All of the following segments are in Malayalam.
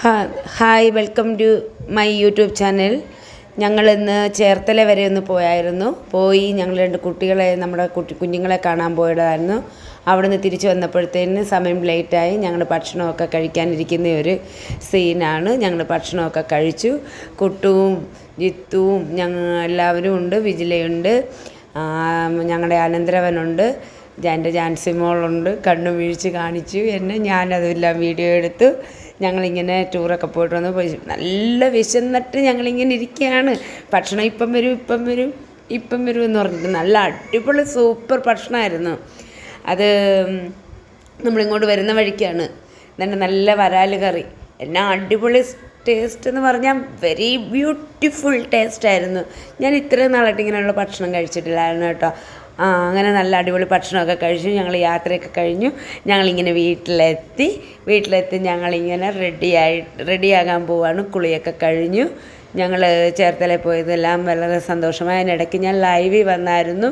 Hi welcome to my YouTube channel. ഞങ്ങളിന്ന് ചേർത്തല വരെ ഒന്ന് പോയി ഞങ്ങൾ രണ്ട് കുട്ടികളെ നമ്മുടെ കുഞ്ഞുങ്ങളെ കാണാൻ പോയതായിരുന്നു. അവിടെ നിന്ന് തിരിച്ച് വന്നപ്പോഴത്തേന് സമയം ലേറ്റായി. ഞങ്ങൾ ഭക്ഷണമൊക്കെ കഴിക്കാനിരിക്കുന്ന ഒരു സീനാണ്. ഞങ്ങൾ ഭക്ഷണമൊക്കെ കഴിച്ചു. കുട്ടുവും ജിത്തുവും എല്ലാവരും ഉണ്ട്. വിജിലയുണ്ട്, ഞങ്ങളുടെ അനന്തരവനുണ്ട്, എൻ്റെ ജാൻസി മോളുണ്ട്. കണ്ണു വീഴ്ച കാണിച്ചു എന്നെ. ഞാനതെല്ലാം വീഡിയോ എടുത്തു. ഞങ്ങളിങ്ങനെ ടൂറൊക്കെ പോയിട്ട് വന്ന് നല്ല വിശന്നിട്ട് ഞങ്ങളിങ്ങനെ ഇരിക്കുകയാണ്. ഭക്ഷണം ഇപ്പം വരും എന്ന് പറഞ്ഞിട്ട് നല്ല അടിപൊളി സൂപ്പർ ഭക്ഷണമായിരുന്നു. അത് നമ്മളിങ്ങോട്ട് വരുന്ന വഴിക്കാണ്. എന്നിട്ട് നല്ല വരാല് കറി, എന്നാ അടിപൊളി ടേസ്റ്റ് എന്ന് പറഞ്ഞാൽ വെരി ബ്യൂട്ടിഫുൾ ടേസ്റ്റായിരുന്നു. ഞാൻ ഇത്രയും നാളായിട്ട് ഇങ്ങനെയുള്ള ഭക്ഷണം കഴിച്ചിട്ടില്ലായിരുന്നു കേട്ടോ. അങ്ങനെ നല്ല അടിപൊളി ഭക്ഷണമൊക്കെ കഴിച്ചു. ഞങ്ങൾ യാത്രയൊക്കെ കഴിഞ്ഞു. ഞങ്ങളിങ്ങനെ വീട്ടിലെത്തി ഞങ്ങളിങ്ങനെ റെഡിയാകാൻ പോവാണ്. കുളിയൊക്കെ കഴിഞ്ഞു. ഞങ്ങൾ ചേർത്തലയിൽ പോയതെല്ലാം വളരെ സന്തോഷമായി. അതിനിടയ്ക്ക് ഞാൻ ലൈവിൽ വന്നായിരുന്നു.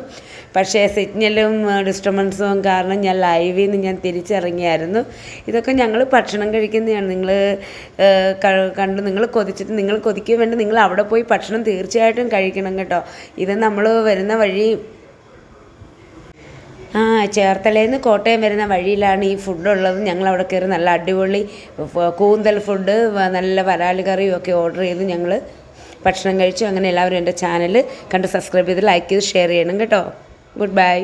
പക്ഷേ സിഗ്നലും ഡിസ്റ്റർബൻസും കാരണം ഞാൻ ലൈവിൽ നിന്ന് ഞാൻ തിരിച്ചിറങ്ങിയായിരുന്നു. ഇതൊക്കെ ഞങ്ങൾ ഭക്ഷണം കഴിക്കുന്നതാണ്. നിങ്ങൾ കണ്ട് നിങ്ങൾ കൊതിച്ചിട്ട് നിങ്ങൾ കൊതിക്കാൻ വേണ്ടി നിങ്ങൾ അവിടെ പോയി ഭക്ഷണം തീർച്ചയായിട്ടും കഴിക്കണം കേട്ടോ. ഇത് നമ്മൾ വരുന്ന വഴി ചേർത്തലയിൽ നിന്ന് കോട്ടയം വരുന്ന വഴിയിലാണ് ഈ ഫുഡുള്ളത്. ഞങ്ങളവിടെ കയറി നല്ല അടിപൊളി കൂന്തൽ ഫുഡ്, നല്ല വരാല് കറിയും ഒക്കെ ഓർഡർ ചെയ്ത് ഞങ്ങൾ ഭക്ഷണം കഴിച്ചു. അങ്ങനെ എല്ലാവരും എൻ്റെ ചാനൽ കണ്ട് സബ്സ്ക്രൈബ് ചെയ്ത് ലൈക്ക് ചെയ്ത് ഷെയർ ചെയ്യണം കേട്ടോ. Good bye.